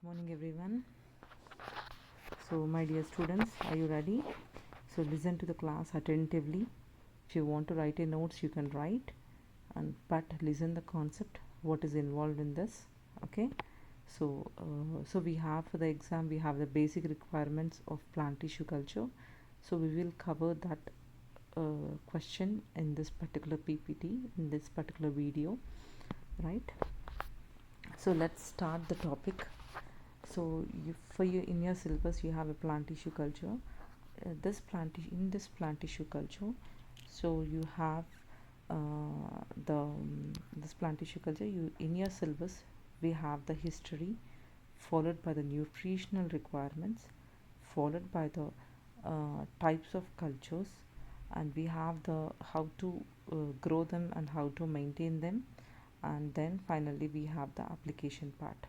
Good morning, everyone. So, my dear students, are you ready? So, listen to the class attentively. If you want to write a notes, you can write, but listen the concept. What is involved in this? Okay. So we have for the exam we have the basic requirements of plant tissue culture. So we will cover that question in this particular PPT, in this particular video, right? So let's start the topic. So in your syllabus you have a plant tissue culture. In this plant tissue culture, so you have this plant tissue culture. You in your syllabus we have the history, followed by the nutritional requirements, followed by the types of cultures, and we have the how to grow them and how to maintain them, and then finally we have the application part.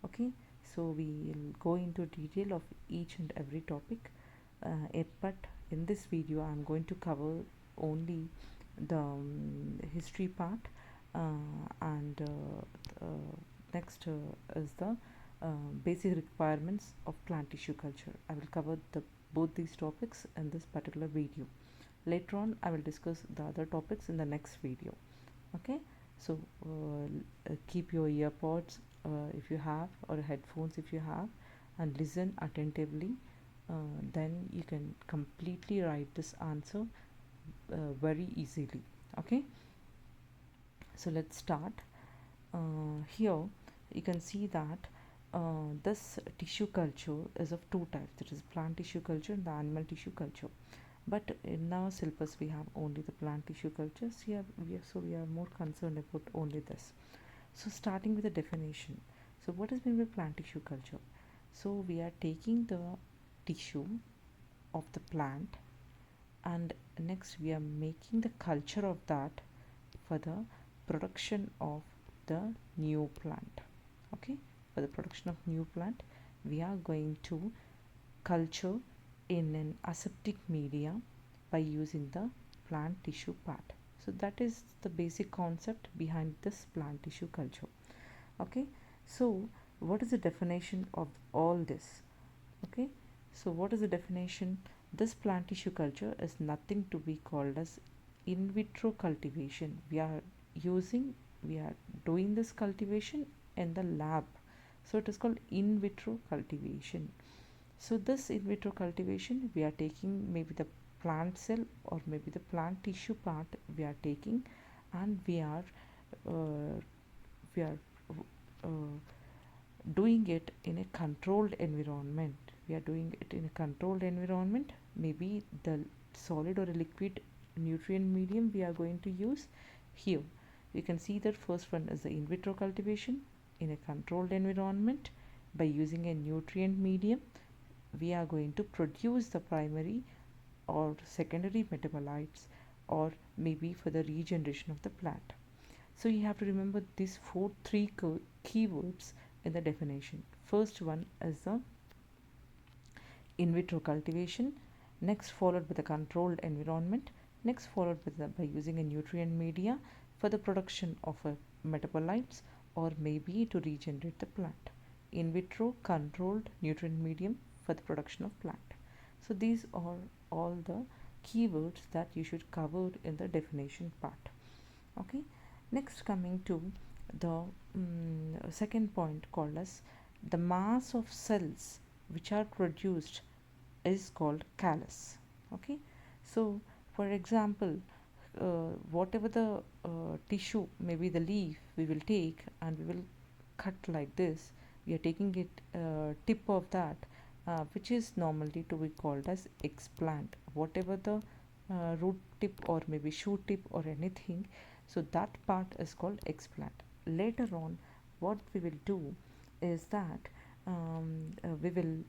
Okay, so we will go into detail of each and every topic, but in this video I'm going to cover only the history part, and next is the basic requirements of plant tissue culture. I will cover both these topics in this particular video. Later on I will discuss the other topics in the next video. Okay, so keep your earpods if you have, or headphones if you have, and listen attentively. Then you can completely write this answer very easily. Okay, so let's start. Here you can see that this tissue culture is of two types, that is plant tissue culture and the animal tissue culture. But in our syllabus we have only the plant tissue cultures. So we are more concerned about only this. So starting with the definition. So what is meant by plant tissue culture? So we are taking the tissue of the plant, and next we are making the culture of that for the production of the new plant. Okay, for the production of new plant we are going to culture in an aseptic media by using the plant tissue part. So that is the basic concept behind this plant tissue culture. Okay, so what is the definition of all this? Okay, so what is the definition? This plant tissue culture is nothing to be called as in vitro cultivation. We are doing this cultivation in the lab, so it is called in vitro cultivation. So this in vitro cultivation, we are taking maybe the plant cell or maybe the plant tissue part we are taking, and uh, we are uh, doing it in a controlled environment. We are doing it in a controlled environment. Maybe the solid or a liquid nutrient medium we are going to use here. You can see that first one is the in vitro cultivation in a controlled environment. By using a nutrient medium, we are going to produce the primary or secondary metabolites, or maybe for the regeneration of the plant. So you have to remember these three keywords in the definition. First one is the in vitro cultivation, next followed by the controlled environment, next followed by using a nutrient media for the production of metabolites, or maybe to regenerate the plant. In vitro, controlled, nutrient medium for the production of plant. So these are all the keywords that you should cover in the definition part. Okay, next coming to the second point called as the mass of cells which are produced is called callus. Okay, so for example, whatever the tissue, maybe the leaf we will take and we will cut like this. We are taking it tip of that, which is normally to be called as explant. Whatever the root tip or maybe shoot tip or anything, so that part is called explant. Later on, what we will do is that we will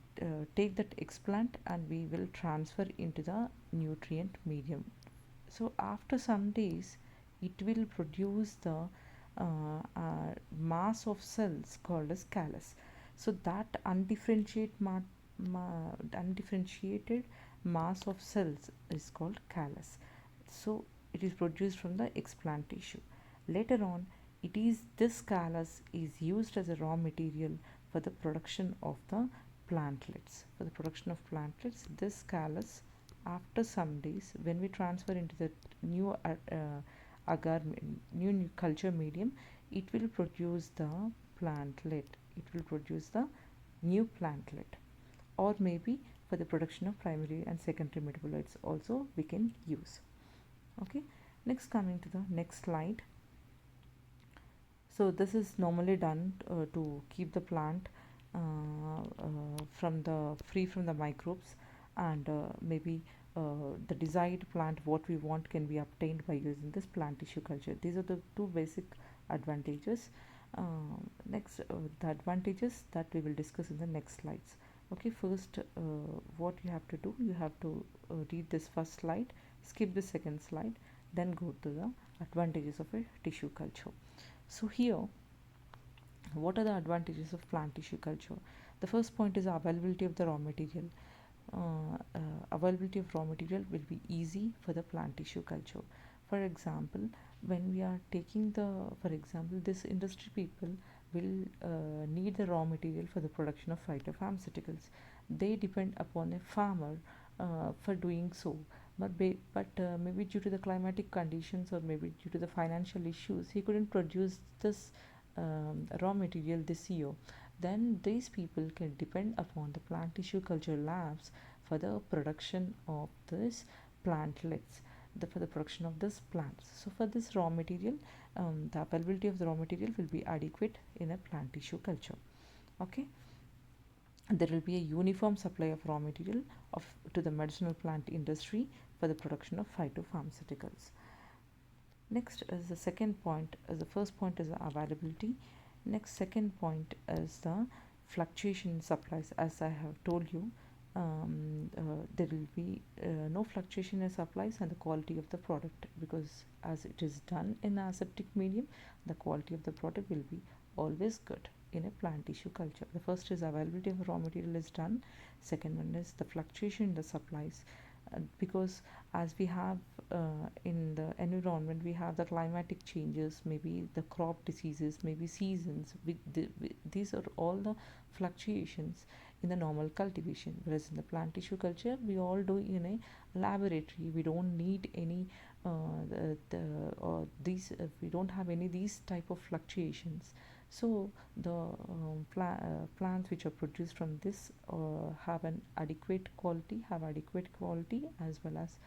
take that explant and we will transfer into the nutrient medium. So after some days it will produce the mass of cells called as callus. So that undifferentiated mass of cells is called callus. So it is produced from the explant tissue. Later on, it is this callus is used as a raw material for the production of the plantlets. For the production of plantlets, this callus, after some days, when we transfer into the new agar, new culture medium, it will produce the plantlet. It will produce the new plantlet, or maybe for the production of primary and secondary metabolites also we can use. Okay, next, coming to the next slide. So this is normally done to keep the plant from the free from the microbes, and maybe the desired plant what we want can be obtained by using this plant tissue culture. These are the two basic advantages. Next, the advantages that we will discuss in the next slides. Okay, first, what you have to do, you have to read this first slide, skip the second slide, then go to the advantages of a tissue culture. So here, what are the advantages of plant tissue culture? The first point is availability of the raw material. Availability of raw material will be easy for the plant tissue culture. For example, when we are taking the, for example, this industry people will need the raw material for the production of phytopharmaceuticals. They depend upon a farmer for doing so. But maybe due to the climatic conditions, or maybe due to the financial issues, he couldn't produce this raw material this year. Then these people can depend upon the plant tissue culture labs for the production of this plantlets, for the production of this plants. So for this raw material, the availability of the raw material will be adequate in a plant tissue culture. Okay, there will be a uniform supply of raw material to the medicinal plant industry for the production of phytopharmaceuticals. Next is the second point. As the first point is the availability. Next, second point is the fluctuation in supplies. As I have told you, there will be no fluctuation in supplies and the quality of the product, because as it is done in aseptic medium, the quality of the product will be always good in a plant tissue culture. The first is availability of raw material is done. Second one is the fluctuation in the supplies, because as we have in the environment, we have the climatic changes, maybe the crop diseases, maybe seasons. These are all the fluctuations in the normal cultivation, whereas in the plant tissue culture we all do in a laboratory. We don't need any these we don't have any these type of fluctuations. So the plants which are produced from this have an adequate quality, as well as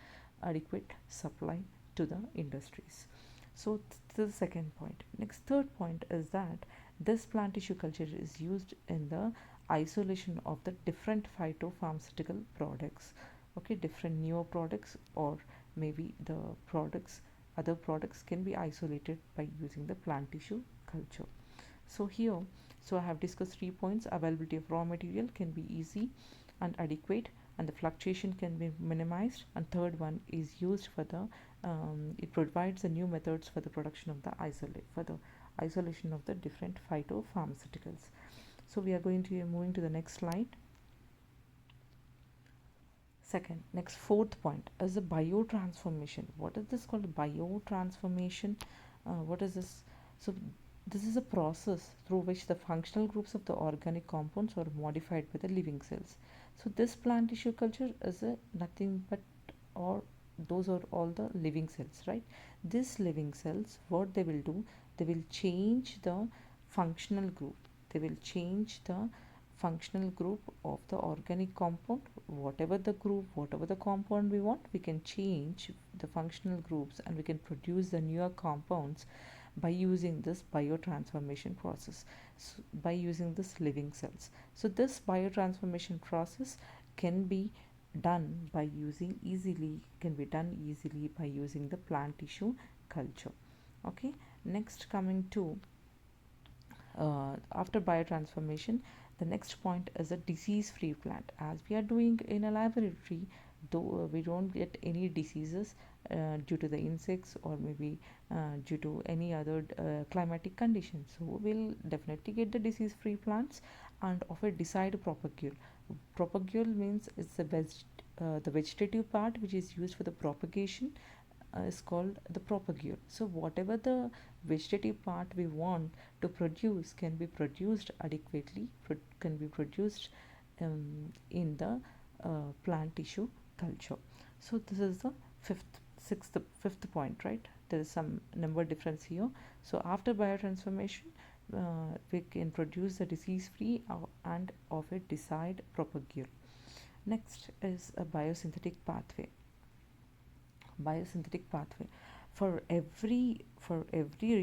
adequate supply to the industries. So the second point. Next, third point is that this plant tissue culture is used in the isolation of the different phytopharmaceutical products. Okay, different newer products, or maybe the products, other products can be isolated by using the plant tissue culture. So here, so I have discussed 3 points. Availability of raw material can be easy and adequate, and the fluctuation can be minimized. And third one is used for the it provides the new methods for the production of the isolation of the different phytopharmaceuticals. So we are going to be moving to the next slide. Second, next, fourth point is the biotransformation. What is this called? Biotransformation. What is this? So this is a process through which the functional groups of the organic compounds are modified by the living cells. So this plant tissue culture is nothing but, or those are all the living cells, right? These living cells, what they will do, they will change the functional group. They will change the functional group of the organic compound. Whatever the group, whatever the compound we want, we can change the functional groups and we can produce the newer compounds by using this biotransformation process, so by using this living cells. So this biotransformation process can be done by using easily by using the plant tissue culture. Okay, next, coming to after biotransformation, the next point is a disease free plant. As we are doing in a laboratory, though we don't get any diseases due to the insects, or maybe due to any other climatic conditions, so we'll definitely get the disease free plants. And of a desired propagule means it's the vegetative part which is used for the propagation is called the propagule. So whatever the vegetative part we want to produce can be produced adequately, can be produced in the plant tissue culture. So this is the fifth point, right? There is some number difference here. So after biotransformation, we can produce the disease-free and of a desired propagule. Next is a biosynthetic pathway. Biosynthetic pathway. For every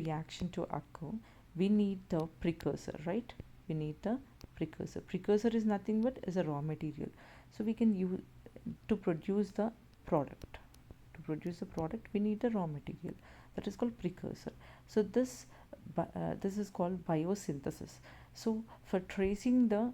reaction to occur, we need the precursor, right? We need the precursor. Precursor is nothing but is a raw material. So we can use to produce the product. To produce the product, we need the raw material. That is called precursor. So this is called biosynthesis. So for tracing the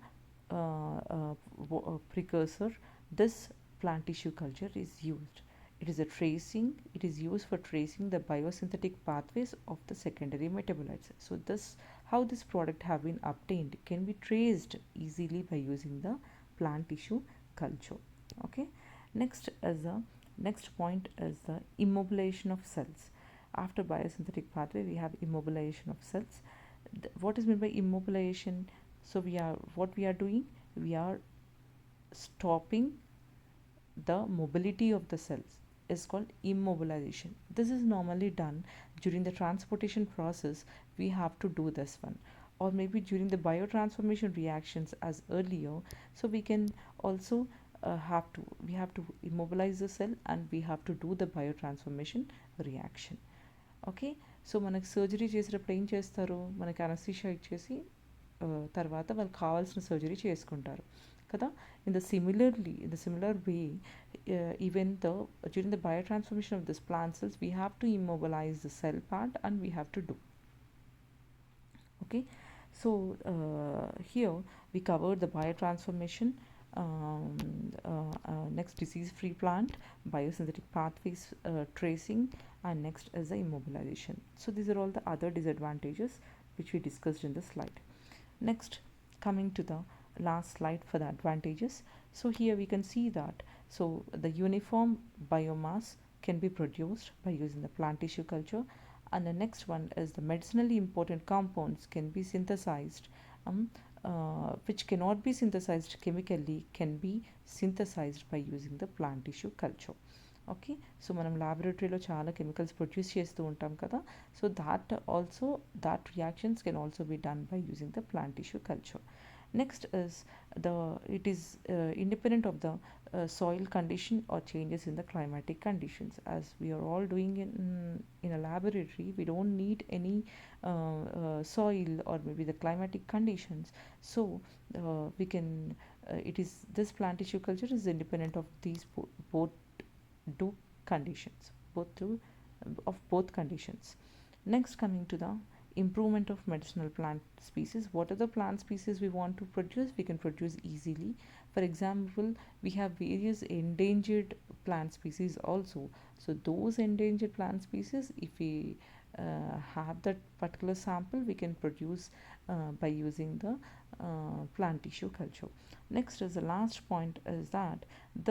precursor, this plant tissue culture is used. It is used for tracing the biosynthetic pathways of the secondary metabolites. So this how this product have been obtained can be traced easily by using the plant tissue culture. Okay. Next point is the immobilization of cells. After biosynthetic pathway, we have immobilization of cells. What is meant by immobilization? So what we are doing, we are stopping the mobility of the cells, is called immobilization. This is normally done during the transportation process. We have to do this one, or maybe during the biotransformation reactions as earlier. So we can also we have to immobilize the cell and we have to do the biotransformation reaction. Okay. So మనకి surgery చేసేటప్పుడు ఏం చేస్తారు, మనకి anaesthesia ఇచ్చేసి తర్వాత వాళ్ళకి కావాల్సిన surgery చేసుకుంటారు కదా. In the similar way, even the during the biotransformation of this plant cells, we have to immobilize the cell part and we have to do. Okay. So here we covered the biotransformation. Next, disease-free plant, biosynthetic pathways tracing, and next is the immobilization. So these are all the other disadvantages which we discussed in the slide. Next, coming to the last slide for the advantages. So here we can see that so the uniform biomass can be produced by using the plant tissue culture, and the next one is the medicinally important compounds can be synthesized, which cannot be synthesized chemically, can be synthesized by using the plant tissue culture. Okay. So మనం ల్యాబొరేటరీలో చాలా chemicals produce చేస్తూ ఉంటాం కదా. So that reactions can also be done by using the plant tissue culture. Next is it is independent of the soil condition or changes in the climatic conditions. As we are all doing in a laboratory, we don't need any soil or maybe the climatic conditions. So we can this plant tissue culture is independent of these both two conditions, both conditions. Next, coming to the improvement of medicinal plant species. What are the plant species we want to produce? We can produce easily. For example, we have various endangered plant species also. So those endangered plant species, if we have that particular sample, we can produce by using the plant tissue culture. Next is the last point is that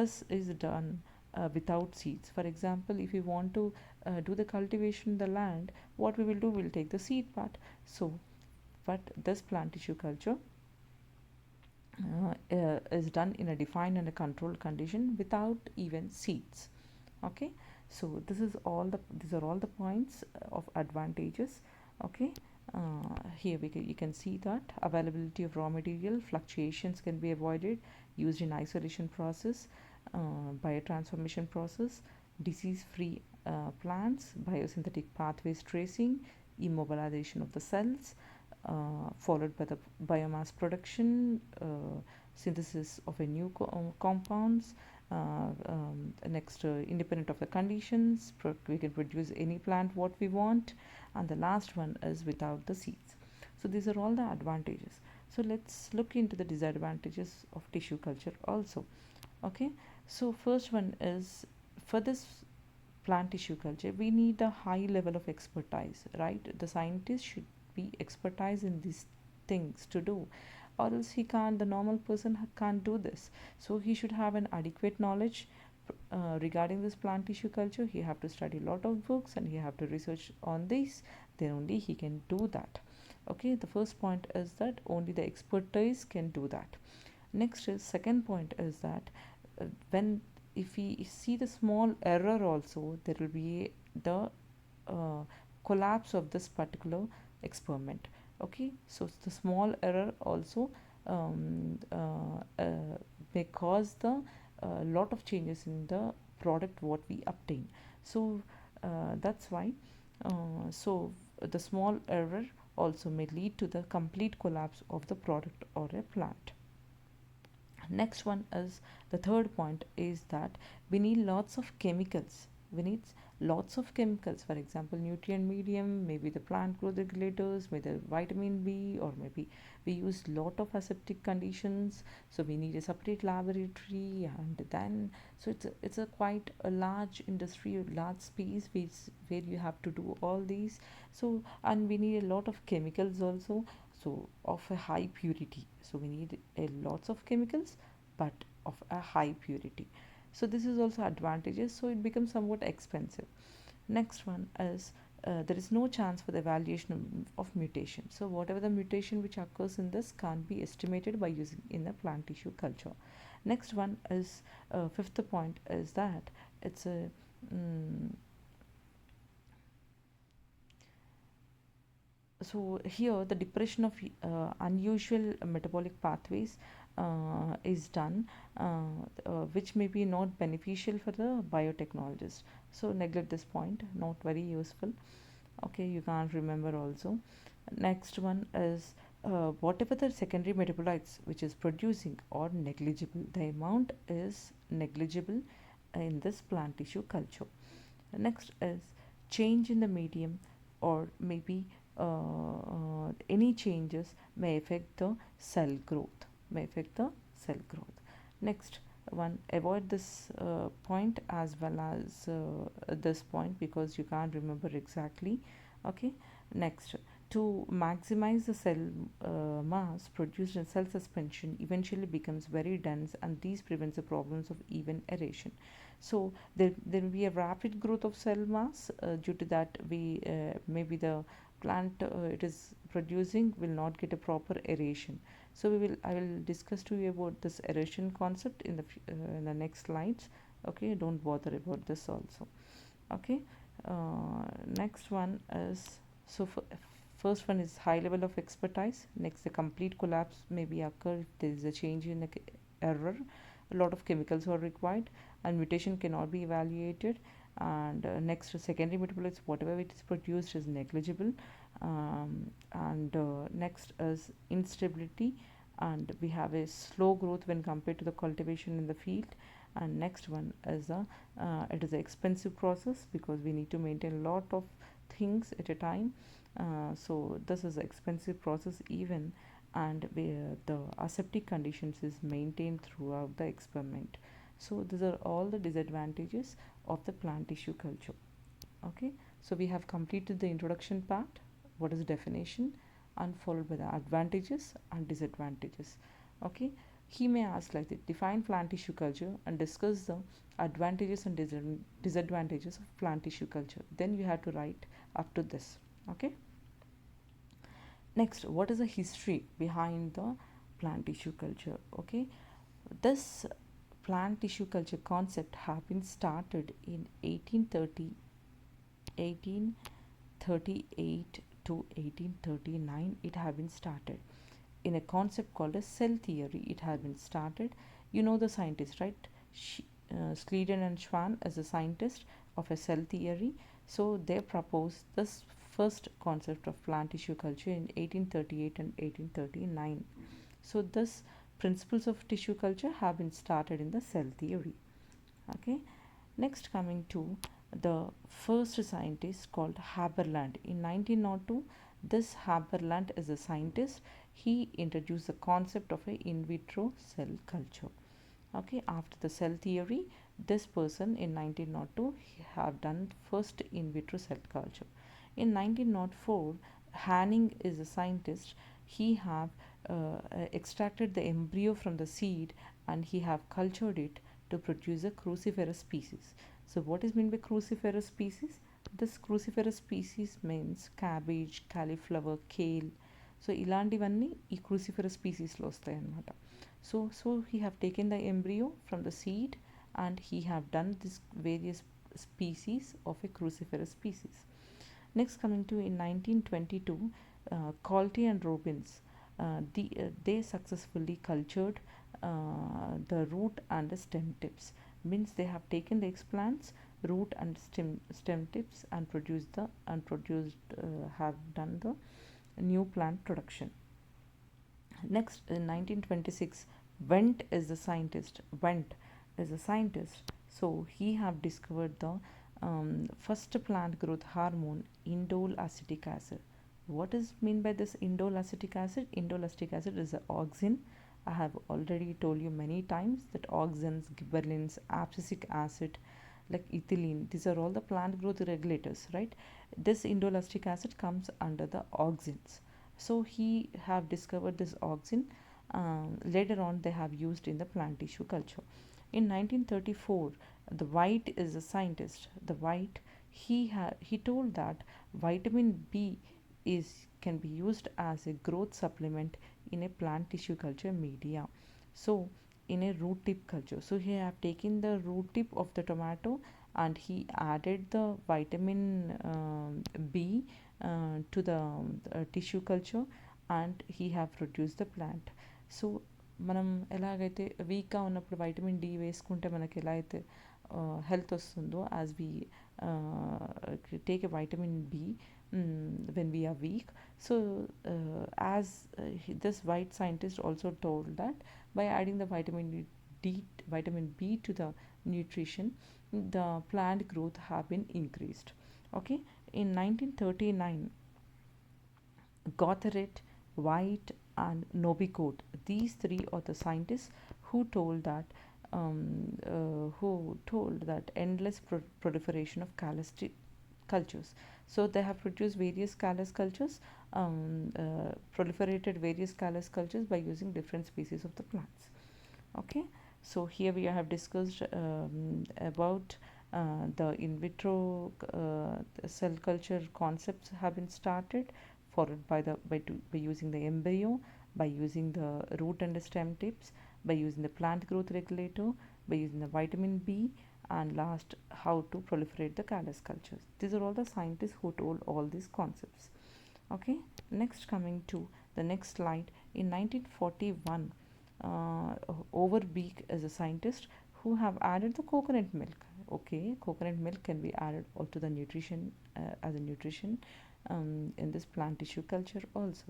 this is done without seeds. For example, if we want to do the cultivation in the land, what we will do, we'll take the seed part. So but this plant tissue culture is done in a defined and a controlled condition without even seeds. Okay. So these are all the points of advantages. Okay. Here you can see that availability of raw material, fluctuations can be avoided, used in isolation process, biotransformation process, disease-free plants, biosynthetic pathways tracing, immobilization of the cells, followed by the biomass production, synthesis of a new compounds. Next, independent of the conditions, we can produce any plant what we want, and the last one is without the seeds. So these are all the advantages. So let's look into the disadvantages of tissue culture also. Okay. So first one is, for this plant tissue culture, we need a high level of expertise, right? The scientist should be expertise in these things to do, or else the normal person can't do this. So he should have an adequate knowledge, regarding this plant tissue culture, he have to study a lot of books and he have to research on this, then only he can do that. Okay, the first point is that only the expertise can do that. Next is second point is that when if we see the small error also, there will be the uh, collapse of this particular experiment. Okay, so the small error also may cause the lot of changes in the product what we obtain. So that's why so the small error also may lead to the complete collapse of the product or a plant. Next one is the third point is that we need lots of chemicals. We need lots of chemicals, for example nutrient medium, maybe the plant growth regulators, maybe the vitamin B, or maybe we use lot of aseptic conditions, so we need a separate laboratory. And then so it's a quite a large industry, a large space where you have to do all these. So and we need a lot of chemicals also, so of a high purity, so we need a lots of chemicals but of a high purity. So this is also advantages, so it becomes somewhat expensive. Next one is there is no chance for the evaluation of mutation, so whatever the mutation which occurs in this can't be estimated by using in a plant tissue culture. Next one is fifth point is that it's a so here the depression of unusual metabolic pathways is done, which may be not beneficial for the biotechnologist, so neglect this point, not very useful. Okay, you can't remember also. Next one is whatever the secondary metabolites which is producing or negligible, the amount is negligible in this plant tissue culture. Next is change in the medium, or maybe any changes may affect the cell growth, may affect the cell growth. Next one, avoid this point as well as this point because you can't remember exactly. Okay, next, to maximize the cell mass produced in cell suspension eventually becomes very dense, and these prevents the problems of even aeration. So there will be a rapid growth of cell mass, due to that we maybe the plant it is producing will not get a proper aeration. So I will discuss to you about this aeration concept in the next slides. Okay, don't bother about this also. Okay, next one is so first one is high level of expertise. Next, the complete collapse may be occur if there is a change in the error. A lot of chemicals are required and mutation cannot be evaluated. And next, secondary metabolites, whatever it is produced is negligible. And next is instability, and we have a slow growth when compared to the cultivation in the field. And next one is it is an expensive process because we need to maintain a lot of things at a time. So this is an expensive process even, and the aseptic conditions is maintained throughout the experiment. So these are all the disadvantages of the plant tissue culture. Okay, so we have completed the introduction part, what is definition, and followed by the advantages and disadvantages. Okay, he may ask like this: define plant tissue culture and discuss the advantages and disadvantages of plant tissue culture. Then you have to write up to this. Okay, next, what is the history behind the plant tissue culture? Okay, this plant tissue culture concept have been started in 1838 to 1839. It have been started in a concept called a cell theory. It has been started, you know the scientist, right? Schleiden and Schwann as a scientist of a cell theory. So they proposed this first concept of plant tissue culture in 1838 and 1839. So this principles of tissue culture have been started in the cell theory. Okay, next coming to the first scientist called Haberland in 1902. This Haberland is a scientist. He introduced the concept of a in vitro cell culture. Okay, after the cell theory, this person in 1902 he have done first in vitro cell culture. In 1904, Hanning is a scientist. He have extracted the embryo from the seed and he have cultured it to produce a cruciferous species. So what is meant by cruciferous species? This cruciferous species means cabbage, cauliflower, kale. So ఇలాంటివన్నీ ఈ cruciferous స్పీసీస్లో వస్తాయి అన్నమాట. So he have taken the embryo from the seed and he have done this various species of a cruciferous species. Next, coming to in 1922, Colty and Robbins, they successfully cultured the root and the stem tips. Means they have taken the explants, root and stem tips and have done the new plant production. Next, in 1926, Wendt is the scientist. Wendt is a scientist. So he have discovered the first plant growth hormone, indole acetic acid. What is mean by this indole acetic acid? Indole acetic acid is a auxin. I have already told you many times that auxins, gibberellins, abscisic acid, like ethylene, these are all the plant growth regulators, right? This indole acetic acid comes under the auxins. So he have discovered this auxin. Later on they have used in the plant tissue culture. In 1934, the White is a scientist. The White, he told that vitamin B is can be used as a growth supplement in a plant tissue culture media. So in a root tip culture, so he have taken the root tip of the tomato and he added the vitamin B to the tissue culture and he have produced the plant. So మనం ఎలాగైతే వీక్గా ఉన్నప్పుడు vitamin D వేసుకుంటే మనకి ఎలా అయితే health వస్తుందో as we take a vitamin B when we are weak. So as this white scientist also told that by adding the vitamin B to the nutrition, the plant growth have been increased. Okay, in 1939, Gotheret, White and Nobicot, these three are the scientists who told that endless proliferation of callus cultures. So they have produced various callus cultures, proliferated various callus cultures by using different species of the plants. Okay, so here we have discussed about the in vitro cell culture concepts have been started, followed by using the embryo, by using the root and the stem tips, by using the plant growth regulator, by using the vitamin B, and last how to proliferate the callus cultures. These are all the scientists who told all these concepts. Okay, next, coming to the next slide, in 1941, Overbeek is a scientist who have added the coconut milk. Okay, coconut milk can be added to the nutrition as a nutrition in this plant tissue culture also.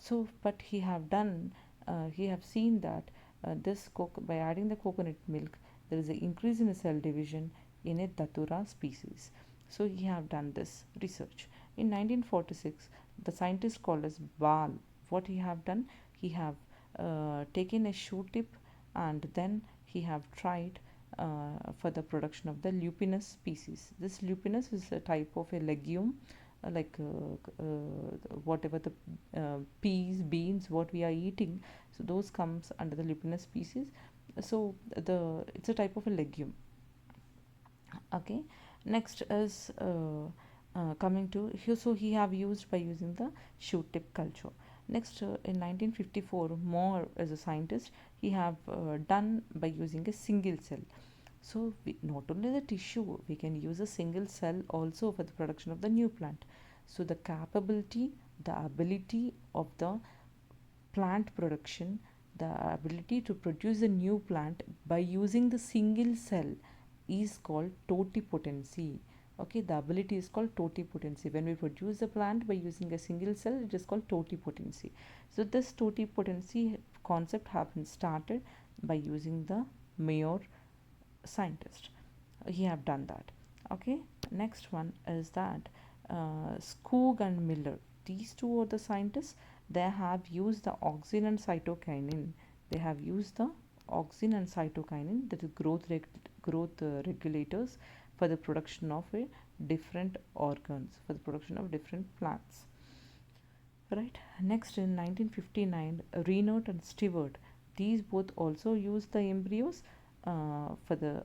So but he have seen that by adding the coconut milk, there is an increase in the cell division in a datura species. So he have done this research. In 1946, the scientist called as Ball, what he have done, he have taken a shoe tip and then he have tried for the production of the lupinus species. This lupinus is a type of a legume, like whatever the peas, beans, what we are eating, so those comes under the lupinus species. So it's a type of a legume. Okay, next is coming to here. So he have used by using the shoot tip culture. Next, in 1954, Moore as a scientist, he have done by using a single cell. So not only the tissue, we can use a single cell also for the production of the new plant. So the ability of the plant production, the ability to produce a new plant by using the single cell is called totipotency. Okay, the ability is called totipotency. When we produce the plant by using a single cell, it is called totipotency. So this totipotency concept have been started by using the Mayor scientist. He have done that. Okay, next one is that Skoog and Miller, these two are the scientists. They have used the auxin and cytokinin. They have used the auxin and cytokinin, that is growth regulators for the production of different organs, for the production of different plants. Right. Next, in 1959, Reinert and Stewart, these both also used the embryos for the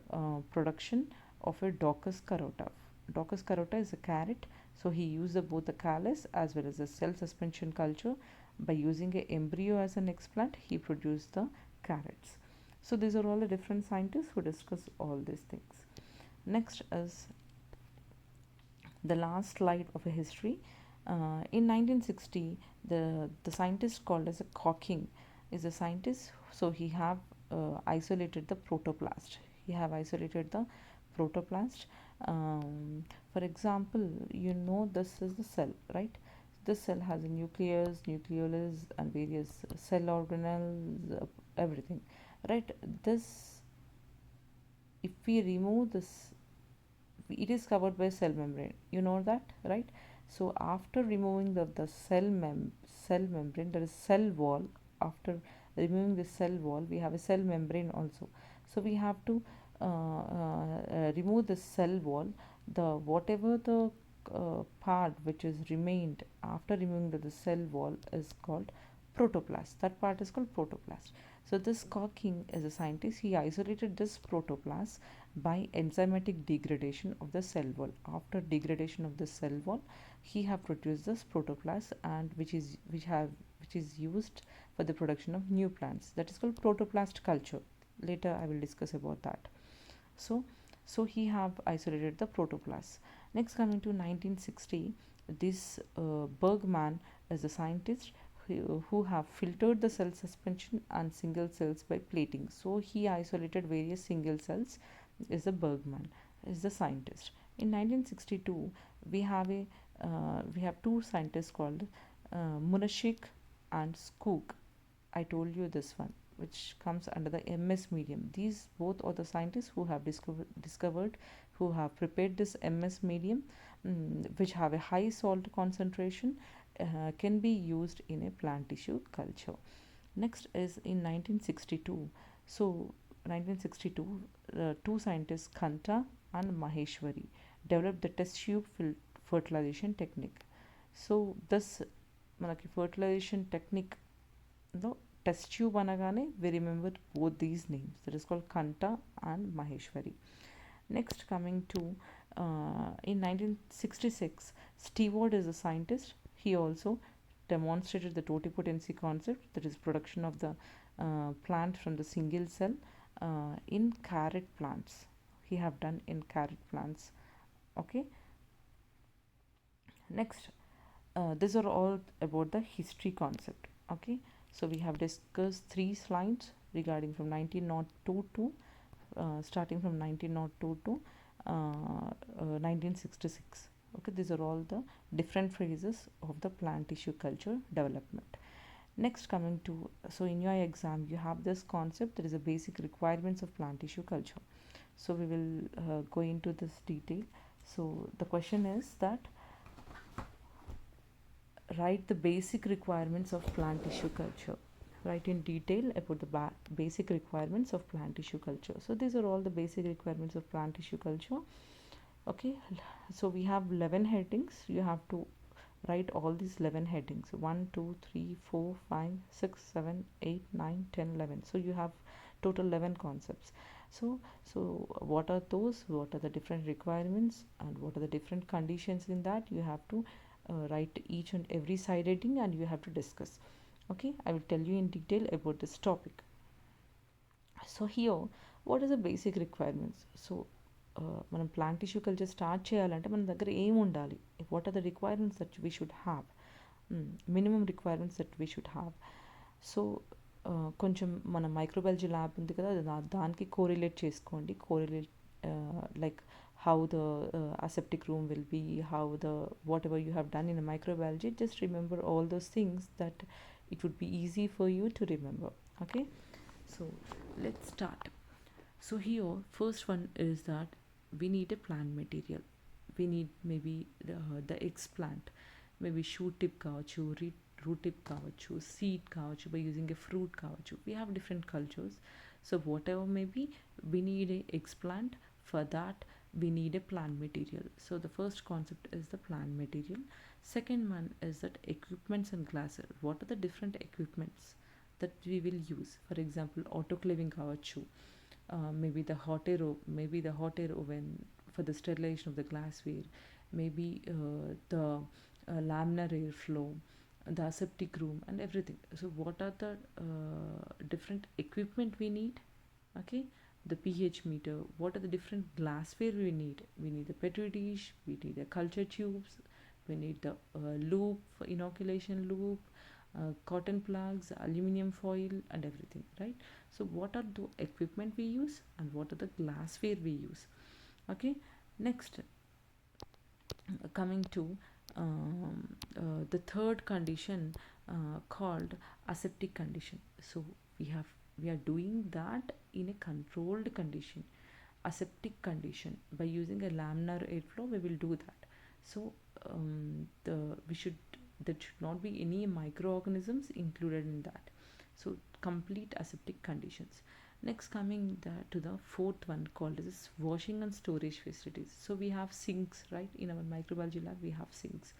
production of a Docus carota. Docus carota is a carrot, so he used both the callus as well as the cell suspension culture. By using a embryo as an explant, he produced the carrots. So these are all the different scientists who discuss all these things. Next is the last slide of a history. In 1960, the scientist called as a Cocking is a scientist. So he have isolated the protoplast. He have isolated the protoplast. For example, you know this is the cell, right? This cell has a nucleus, nucleolus, and various cell organelles, everything, right? This, if we remove this, it is covered by cell membrane, you know that, right? So after removing the cell membrane, there is cell wall. After removing the cell wall, we have a cell membrane also. So we have to remove the cell wall. The whatever the part which is remained after removing the cell wall is called protoplast. That part is called protoplast. So this Cocking is a scientist. He isolated this protoplast by enzymatic degradation of the cell wall. After degradation of the cell wall, he have produced this protoplast, and which is used for the production of new plants. That is called protoplast culture. Later I will discuss about that. So he have isolated the protoplast. Next, coming to 1960, this Bergman is a scientist who have filtered the cell suspension and single cells by plating. So he isolated various single cells. Is the Bergman is the scientist. In 1962, we have two scientists called Munashik and Skoog. I told you this one, which comes under the MS medium. These both are the scientists who have discovered, who have prepared this MS medium, which have a high salt concentration, can be used in a plant tissue culture. Next is in 1962. So 1962, two scientists Kanta and Maheshwari developed the test tube fertilization technique. So this మనకి fertilization technique లో test tube అనగానే we remember both these names, that is called Kanta and Maheshwari. Next, coming to in 1966, Stewart is a scientist. He also demonstrated the totipotency concept, that is production of the plant from the single cell in carrot plants. He have done in carrot plants. Okay. Next, these are all about the history concept. Okay, so we have discussed 3 slides regarding from 1902 to starting from 1902 to 1966. Okay, these are all the different phases of the plant tissue culture development. Next, coming to, so in your exam you have this concept, there is a basic requirements of plant tissue culture. So we will go into this detail. So the question is that write the basic requirements of plant tissue culture. Write in detail about the basic requirements of plant tissue culture. So these are all the basic requirements of plant tissue culture. Okay, so we have 11 headings. You have to write all these 11 headings: 1 2 3 4 5 6 7 8 9 10 11. So you have total 11 concepts. So what are those, what are the different requirements, and what are the different conditions in that? You have to write each and every side heading, and you have to discuss. Okay, I will tell you in detail about this topic. So here, what is the basic requirements? So మనం plant tissue culture start చేయాలంటే మన దగ్గర ఏం ఉండాలి, what are the requirements that we should have, minimum requirements that we should have. So కొంచెం మన microbiology lab ఉంది కదా, దానికి కోరిలేట్ చేసుకోండి. Correlate like how the aseptic room will be, how the whatever you have done in a microbiology, just remember all those things that it would be easy for you to remember. Okay, so let's start. So here, first one is that we need a plant material. We need maybe the explant, maybe shoot tip కావచ్చు, root tip కావచ్చు, seed కావచ్చు, by using a fruit కావచ్చు. We have different cultures, so whatever maybe we need a explant. For that we need a plant material. So the first concept is the plant material. Second one is that equipments and glasses. What are the different equipments that we will use? For example, autoclaving కావచ్చు, maybe the hot air oven for the sterilization of the glassware, maybe the laminar airflow, the aseptic room, and everything. So what are the different equipment we need? Okay, the pH meter. What are the different glassware we need? We need the petri dish, we need the culture tubes, we need the loop for inoculation loop, cotton plugs, aluminum foil, and everything, right? So what are the equipment we use and what are the glassware we use? Okay, next, coming to the third condition, called aseptic condition. So we have we are doing that in a controlled condition, aseptic condition. By using a laminar airflow we will do that. So the we should there should not be any microorganisms included in that. So complete aseptic conditions. Next, coming to the fourth one, called as washing and storage facilities. So we have sinks, right? In our microbiology lab we have sinks.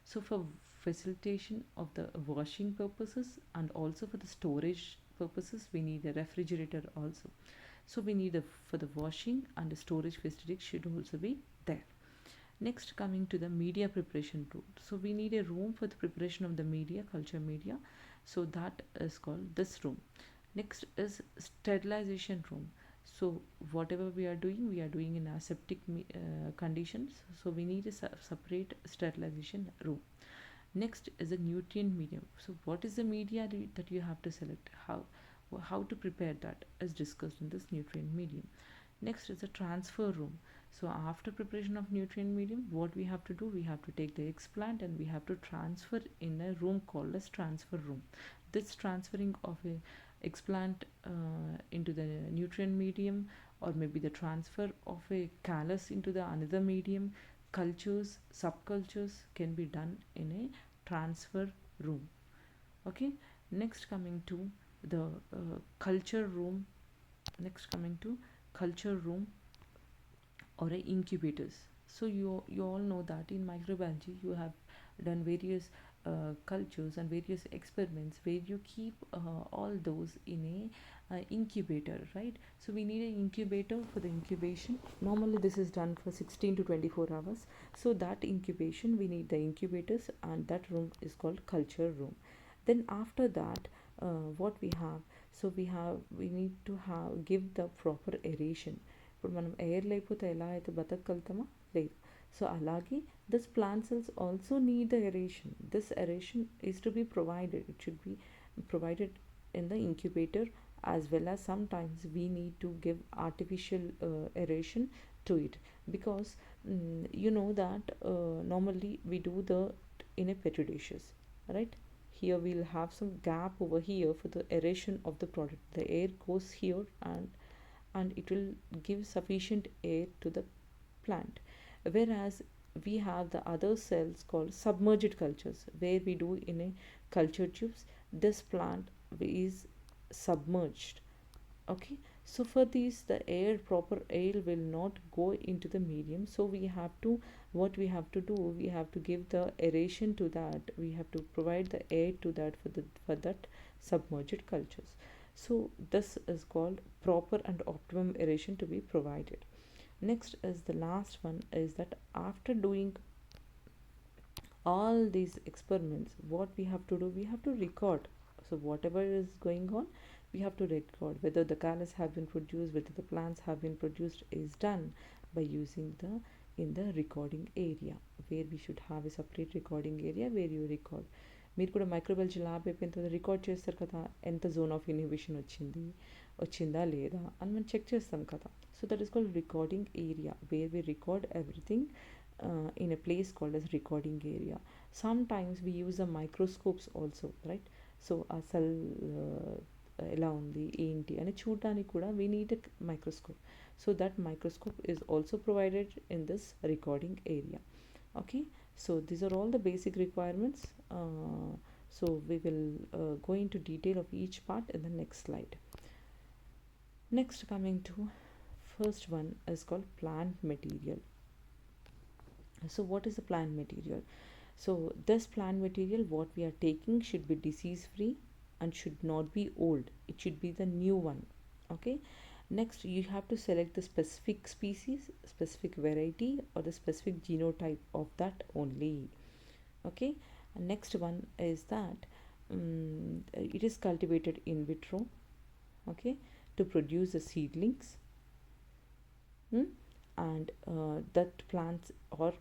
So for facilitation of the washing purposes and also for the storage purposes, we need a refrigerator also. So we need for the washing and the storage facility should also be there. Next, coming to the media preparation room. So we need a room for the preparation of the media, culture media. So that is called this room. Next is sterilization room. So whatever we are doing in aseptic conditions. So we need a separate sterilization room. Next is a nutrient medium. So what is the media that you have to select? How to prepare that is discussed in this nutrient medium. Next is a transfer room. So after preparation of nutrient medium, what we have to do, we have to take the explant and we have to transfer in a room called as transfer room. This transferring of a explant into the nutrient medium, or maybe the transfer of a callus into the another medium, cultures, subcultures can be done in a transfer room. Okay, next coming to the culture room. Next coming to culture room or a incubators. So you all know that in microbiology you have done various cultures and various experiments where you keep all those in a incubator, right? So we need an incubator for the incubation. Normally this is done for 16 to 24 hours. So that incubation, we need the incubators, and that room is called culture room. Then after that, what we have, we need to have give the proper aeration. ఇప్పుడు మనం air లేకపోతే ఎలా అయితే బతకగలుగుతామో లేదు. So అలాగే this plant cells also need the aeration. This aeration is to be provided. It should be provided in the incubator, as well as sometimes we need to give artificial aeration to it, because you know that normally we do the in a petri dishes, right? Here we'll have some gap over here for the aeration of the product. The air goes here, and it will give sufficient air to the plant. Whereas we have the other cells called submerged cultures, where we do in a culture tubes. This plant is submerged. Okay, so for these the proper air will not go into the medium. So we have to, what we have to do, we have to give the aeration to that. We have to provide the air to that for that submerged cultures. So this is called proper and optimum aeration to be provided. Next is the last one, is that after doing all these experiments, what we have to do, we have to record. So whatever is going on, we have to record whether the callus have been produced, whether the plants have been produced, is done by using the in the recording area, where we should have a separate recording area where you record. మీరు కూడా microbiology lab అయిపోయిన తర్వాత record చేస్తారు కదా, ఎంత zone of inhibition వచ్చిందా లేదా అని మనం చెక్ చేస్తాం కదా. So that is called recording area, where we record everything in a place called as recording area. Sometimes we use the microscopes also, right? So ఆ సెల్ ఎలా ఉంది ఏంటి అని చూడడానికి కూడా we need a microscope. So that microscope is also provided in this recording area. Okay, so these are all the basic requirements. So we will go into detail of each part in the next slide. Next, coming to first one is called plant material. So what is the plant material? So this plant material, what we are taking, should be disease free and should not be old. It should be the new one. Okay, Next, you have to select the specific species, specific variety, or the specific genotype of that only. Okay. And next one is that it is cultivated in vitro, okay, to produce the seedlings. mm, and that plants are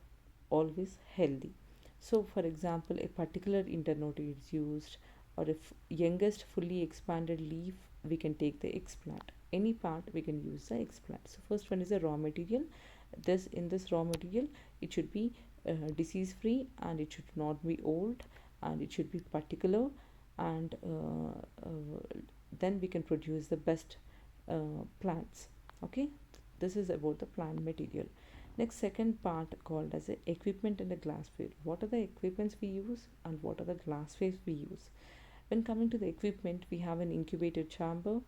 always healthy. So for example, a particular internode is used, or if youngest fully expanded leaf, we can take the explant. Any part we can use the explant. So first one is the raw material. This in this raw material, it should be disease free, and it should not be old, and it should be particular, and then we can produce the best plants. Okay, this is about the plant material. Next, second part called as the equipment and the glassware. What are the equipments we use and what are the glasswares we use? When coming to the equipment, we have an incubator chamber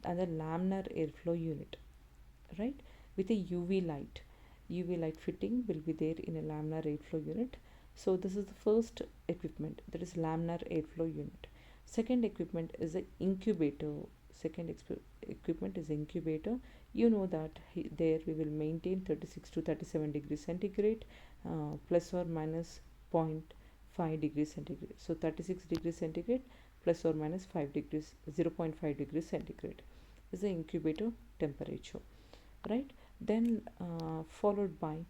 and a laminar airflow unit, right? With a UV light. UV light fitting will be there in a laminar airflow unit. So this is the first equipment, that is laminar airflow unit. Second equipment is the incubator. Second equipment is incubator. You know that there we will maintain 36 to 37 degrees centigrade, plus or minus 0.5 degrees centigrade. So 36 degrees centigrade plus or minus 5 degrees, 0.5 degrees centigrade is the incubator temperature, right? Then uh, followed by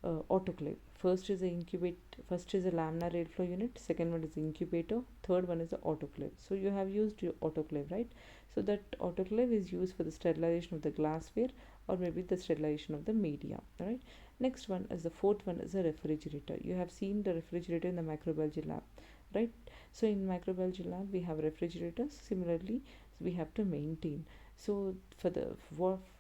autoclave. First is a laminar airflow unit, second one is the incubator, third one is the autoclave. So you have used your autoclave, right? So that autoclave is used for the sterilization of the glassware, or maybe the sterilization of the media, right? Next one is the fourth one is a refrigerator. You have seen the refrigerator in the microbiology lab, right? So in microbiology lab we have refrigerators. Similarly, we have to maintain. So for the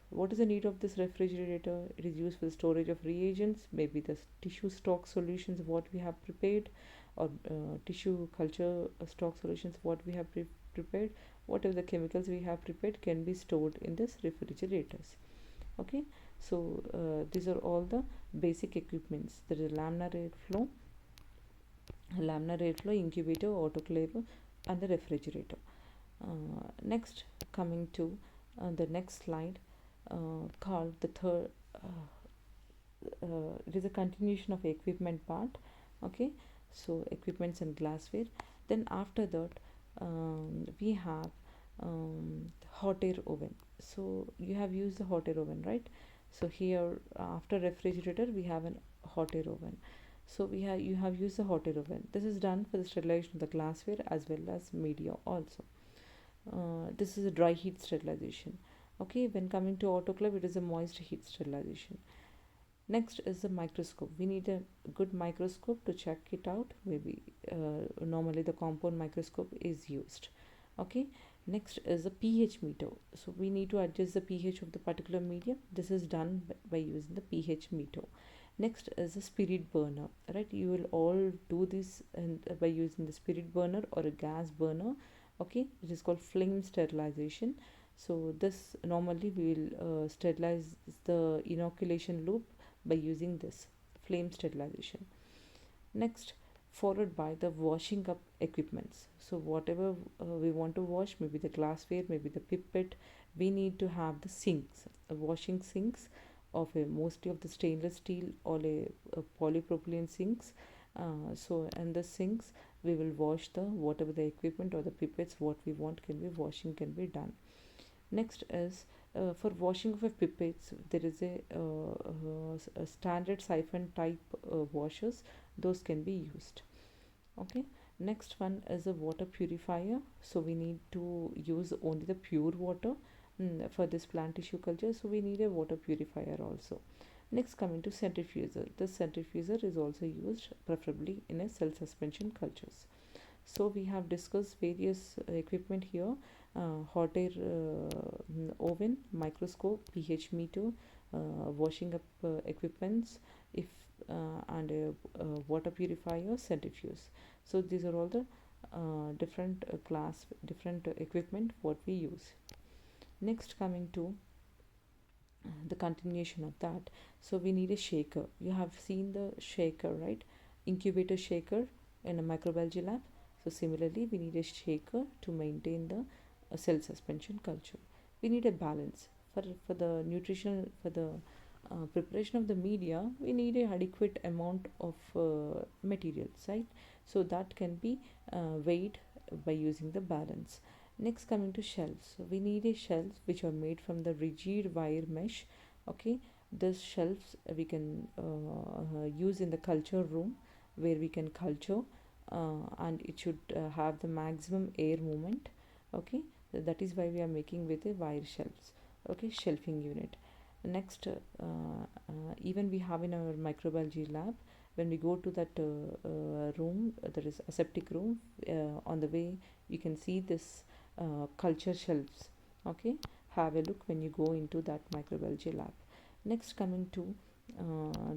what is the need of this refrigerator? It is used for the storage of reagents, maybe the tissue stock solutions what we have prepared, or tissue culture stock solutions what we have prepared. Whatever the chemicals we have prepared can be stored in this refrigerators. Okay, so these are all the basic equipments. There is laminar airflow, incubator, autoclave, and the refrigerator. Next, coming to the next slide, called the third. It is a continuation of equipment part. Okay, so equipments and glassware. Then after that, we have hot air oven. So you have used the hot air oven, right? So here, after refrigerator, we have an hot air oven. So you have used the hot air oven. This is done for the sterilization of the glassware as well as media also. This is a dry heat sterilization. Okay, when coming to autoclave, it is a moist heat sterilization. Next is the microscope. We need a good microscope to check it out. Maybe normally the compound microscope is used. Okay, next is the pH meter. So we need to adjust the pH of the particular medium. This is done by using the pH meter. Next is the spirit burner, right? You will all do this by using the spirit burner or a gas burner. Okay, it is called flame sterilization. So this normally we will sterilize the inoculation loop by using this flame sterilization. Next, followed by the washing up equipments. So whatever we want to wash, maybe the glassware, maybe the pipette, we need to have the sinks, washing sinks of a mostly of the stainless steel or a polypropylene sinks. So and the sinks we will wash the whatever the equipment or the pipettes what we want can be washing can be done. Next is for washing of a pipettes, there is a standard siphon type washers, those can be used. Okay, next one is a water purifier. So we need to use only the pure water for this plant tissue culture, so we need a water purifier also. Next, coming to centrifuger. This centrifuger is also used preferably in a cell suspension cultures. So we have discussed various equipment here: hot air oven, microscope, pH meter, washing up equipments, if and a water purifier, centrifuge. So these are all the different equipment what we use. Next, coming to the continuation of that, so we need a shaker. You have seen the shaker, right? Incubator shaker in a microbiology lab. So similarly, we need a shaker to maintain the cell suspension culture. We need a balance for the nutritional for the preparation of the media. We need a adequate amount of materials, right? So that can be weighed by using the balance. Next, coming to shelves, so we need a shelves which are made from the rigid wire mesh. Okay, this shelves we can use in the culture room where we can culture, and it should have the maximum air movement. Okay, that is why we are making with a wire shelves. Okay, shelving unit. Next, even we have in our microbiology lab, when we go to that room, that is aseptic room, on the way you can see this culture shelves. Okay, have a look when you go into that microbiology lab. Next, coming to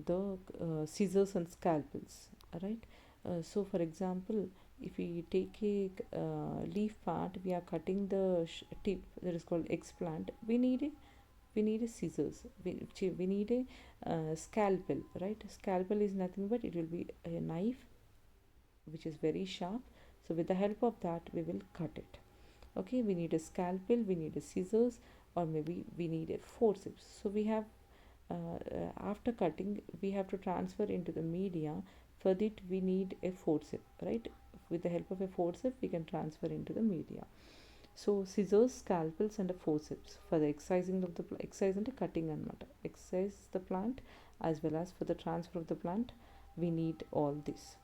the scissors and scalpels, right? So for example, if we take a leaf part, we are cutting the tip that is called explant. We need a scissors. We need a scalpel, right? Scalpel is nothing but it will be a knife which is very sharp. So with the help of that, we will cut it. Okay, we need a scalpel, we need a scissors, or maybe we need a forceps. So we have after cutting, we have to transfer into the media. For that, we need a forceps, right? With the help of a forceps, we can transfer into the media. So scissors, scalpels, and a forceps for the excising of the excise and cutting and not excise the plant, as well as for the transfer of the plant. We need all this.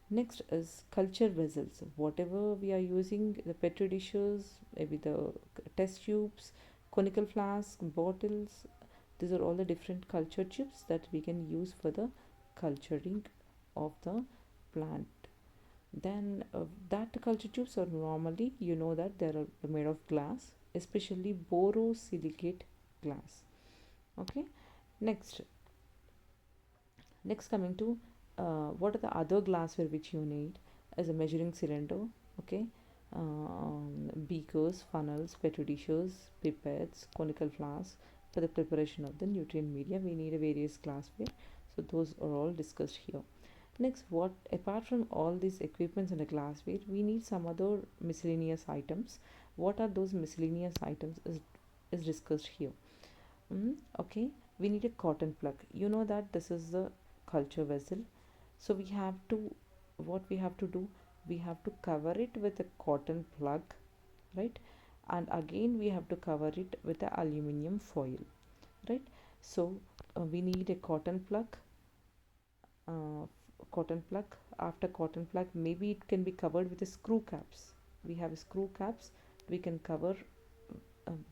Next is culture vessels. Whatever we are using, the petri dishes, maybe the test tubes, conical flasks, bottles. These are all the different culture chips that we can use for the culturing of the plant. Then that culture tubes are normally, you know, that they are made of glass, especially borosilicate glass. Okay. Next, coming to what are the other glassware which you need as a measuring cylinder. Okay, beakers, funnels, petri dishes, pipettes, conical flasks. For the preparation of the nutrient media, we need a various glassware. So those are all discussed here. Next, what apart from all these equipments and the glassware, we need some other miscellaneous items. What are those miscellaneous items is discussed here. Okay, we need a cotton plug. You know that this is the culture vessel. So we have to, what we have to do, we have to cover it with a cotton plug, right? And again, we have to cover it with a aluminium foil, right? So we need a uh, cotton plug. After cotton plug, maybe it can be covered with a screw caps. We have screw caps. We can cover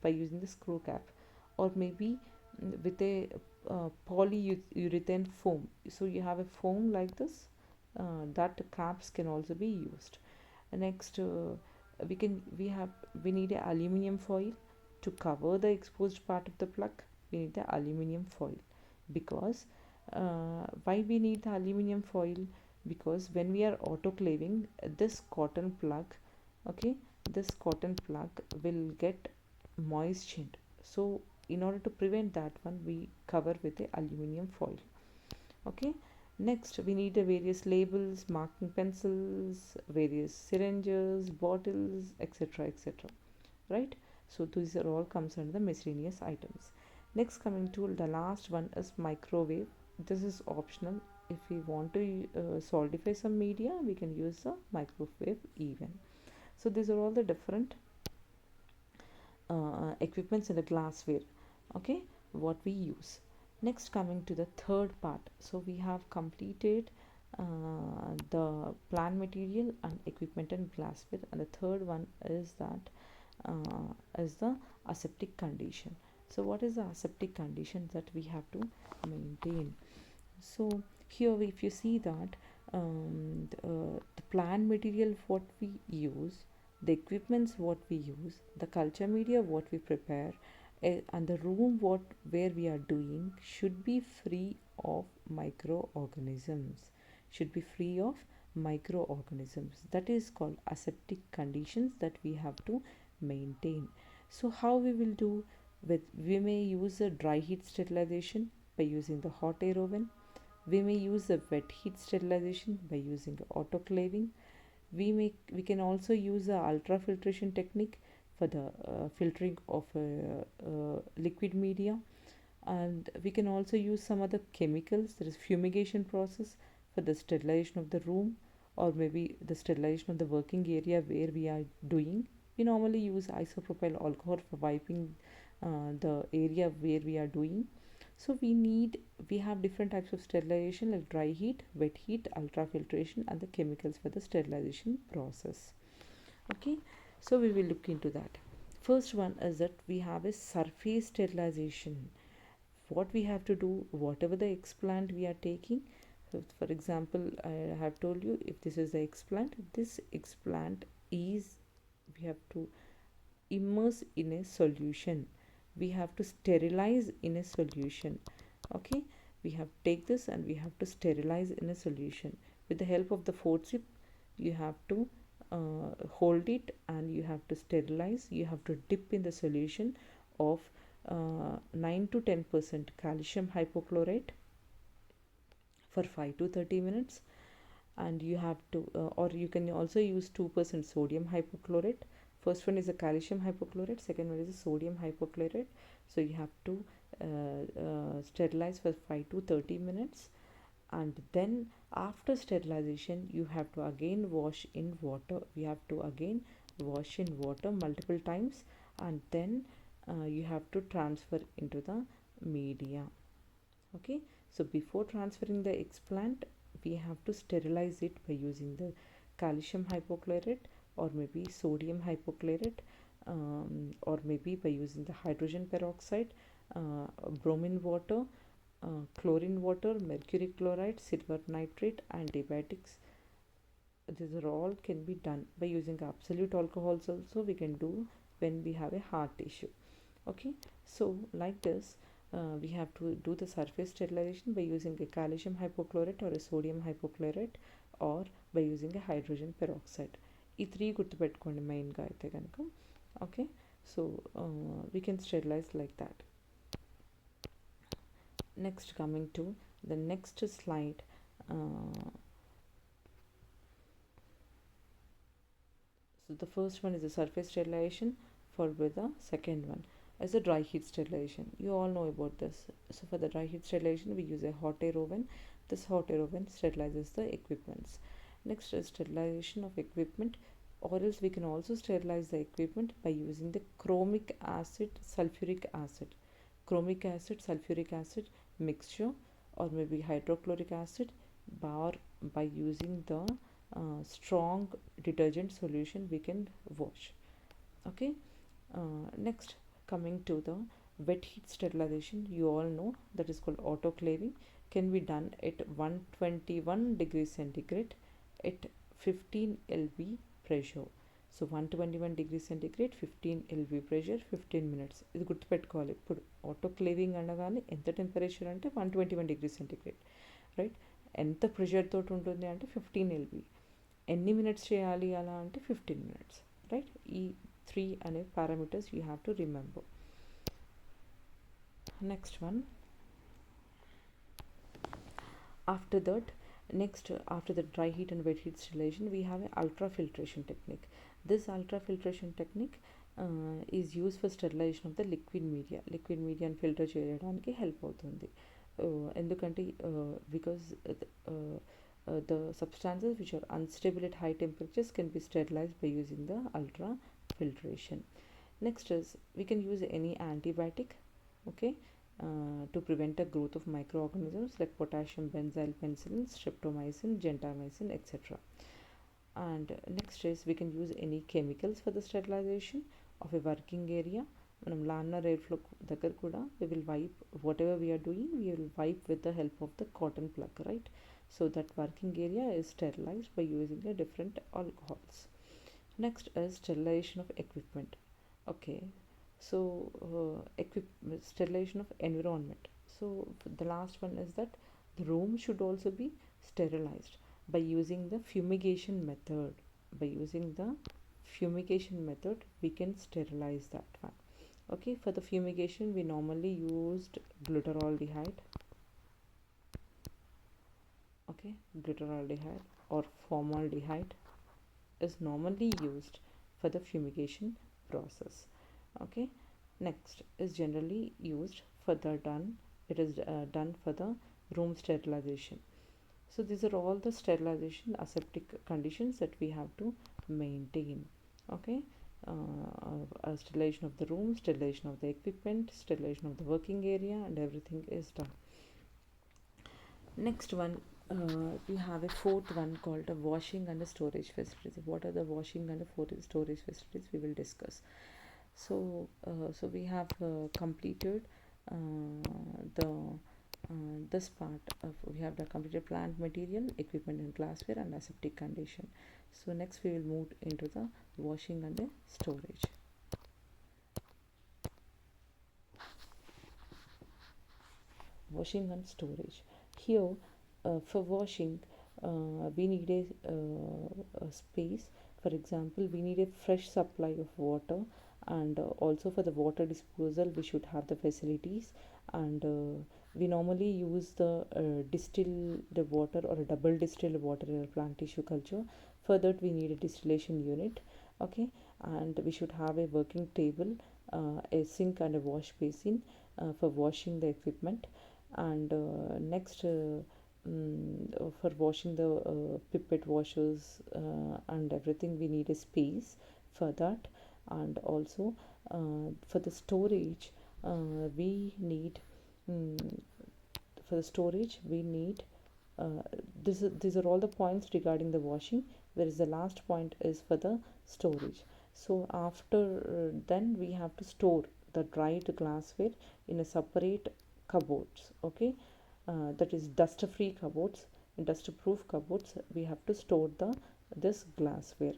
by using the screw cap, or maybe with a polyurethane foam. So you have a foam like this, that caps can also be used. Next, we need a aluminium foil to cover the exposed part of the plug. We need the aluminium foil because why we need the aluminium foil? Because when we are autoclaving this cotton plug, okay, this cotton plug will get moistened. So in order to prevent that one, we cover with a aluminium foil. Okay, next we need the various labels, marking pencils, various syringes, bottles, etc, etc, right? So these are all comes under the miscellaneous items. Next, coming to the last one is microwave. This is optional. If we want to solidify some media, we can use the microwave even. So these are all the different equipments in the glassware. Okay, what we use. Next, coming to the third part. So we have completed the plant material and equipment and glassware, and the third one is that is the aseptic condition. So what is the aseptic condition that we have to maintain? So here if you see that the plant material what we use, the equipments what we use, the culture media what we prepare, and the room what where we are doing should be free of microorganisms, should be free of microorganisms. That is called aseptic conditions that we have to maintain. So how we will do? With we may use a dry heat sterilization by using the hot air oven. We may use the wet heat sterilization by using autoclaving. We can also use the ultrafiltration technique for the filtering of liquid media, and we can also use some other chemicals. There is fumigation process for the sterilization of the room, or maybe the sterilization of the working area where we are doing. We normally use isopropyl alcohol for wiping the area where we are doing. So we have different types of sterilization like dry heat, wet heat, ultrafiltration, and the chemicals for the sterilization process. Okay, so we will look into that. First one is that we have a surface sterilization. What we have to do, whatever the explant we are taking. So for example, I have told you, if this is the explant, this explant is, we have to immerse in a solution, we have to sterilize in a solution. Okay, we have to take this and we have to sterilize in a solution. With the help of the forceps, you have to hold it and you have to sterilize. You have to dip in the solution of 9 to 10% calcium hypochlorite for 5 to 30 minutes, and you have to or you can also use 2% sodium hypochlorite. First one is the calcium hypochlorite, second one is the sodium hypochlorite. So you have to sterilize for 5 to 30 minutes, and then after sterilization you have to again wash in water. We have to again wash in water multiple times, and then you have to transfer into the media. Okay, so before transferring the explant, we have to sterilize it by using the calcium hypochlorite, or maybe sodium hypochlorite, or maybe by using the hydrogen peroxide, bromine water, chlorine water, mercury chloride, silver nitrate, antibiotics. These are all can be done by using absolute alcohols. Also we can do when we have a heart issue. Okay, so like this, we have to do the surface sterilization by using a calcium hypochlorite or a sodium hypochlorite, or by using a hydrogen peroxide. ఈ three గుర్తుపెట్టుకోండి మెయిన్గా అయితే కనుక. Okay, so we can sterilize like that. Next, coming to the next slide, so the first one is the surface sterilization, followed by the second one as a dry heat sterilization. You all know about this. So for the dry heat sterilization, we use a hot air oven. This hot air oven sterilizes the equipments. Next is sterilization of equipment, or else we can also sterilize the equipment by using the chromic acid, sulfuric acid, chromic acid, sulfuric acid mixture, or maybe hydrochloric acid, or by using the strong detergent solution we can wash. Okay, next, coming to the wet heat sterilization, you all know that is called autoclaving, can be done at 121 degrees centigrade at 15 lb pressure. So 121 degrees centigrade 15 lb pressure 15 minutes. ఇది గుర్తుపెట్టుకోవాలి. ఇప్పుడు autoclaving అనగానే ఎంత temperature అంటే 121 degrees centigrade, right. ఎంత pressure తోటి ఉంటుంది అంటే 15 lb. ఎన్ని మినిట్స్ చేయాలి అలా అంటే 15 minutes, రైట్. ఈ 3 అనే parameters you have to remember. Next one, after that, next after the dry heat and wet heat sterilization, we have an ultrafiltration technique. This ultrafiltration technique is used for sterilization of the liquid media. Liquid media and filter చేయడానికి help అవుతుంది. ఎందుకంటే because the substances which are unstable at high temperatures can be sterilized by using the ultrafiltration. Next is, we can use any antibiotic, okay, to prevent the growth of microorganisms like potassium benzyl penicillin, streptomycin, gentamicin, etc. And next is, we can use any chemicals for the sterilization of a working area. మనం laminar air flow దగ్గర కూడా we will wipe whatever we are doing, we will wipe with the help of the cotton plug, right? So that working area is sterilized by using the different alcohols. Next is sterilization of equipment. Okay, so sterilization of environment. So the last one is that the room should also be sterilized by using the fumigation method. By using the fumigation method, we can sterilize that one. Okay, for the fumigation we normally used glutaraldehyde, okay, glutaraldehyde or formaldehyde, is normally used for the fumigation process. Okay, next is generally used for the done it is done for the room sterilization. So these are all the sterilization aseptic conditions that we have to maintain. Okay, sterilization of the room, sterilization of the equipment, sterilization of the working area, and everything is done. Next one, we have a fourth one called a washing and a storage facilities. What are the washing and the storage facilities? We will discuss. So we have completed the this part of we have the completed plant material, equipment and glassware and aseptic condition. So next we will move into the washing and the storage. Washing and storage. Here for washing we need a space. For example, we need a fresh supply of water, and also for the water disposal we should have the facilities, and we normally use the distilled water or a double distilled water in a plant tissue culture. For that we need a distillation unit. Okay, and we should have a working table, a sink and a wash basin for washing the equipment. And next for washing the pipette washers and everything, we need a space for that. And also for the storage we need mm, for the storage we need these are all the points regarding the washing, whereas the last point is for the storage. So after then we have to store the dried glassware in a separate cupboards. Okay, that is dust free cupboards. In dust proof cupboards we have to store this glassware.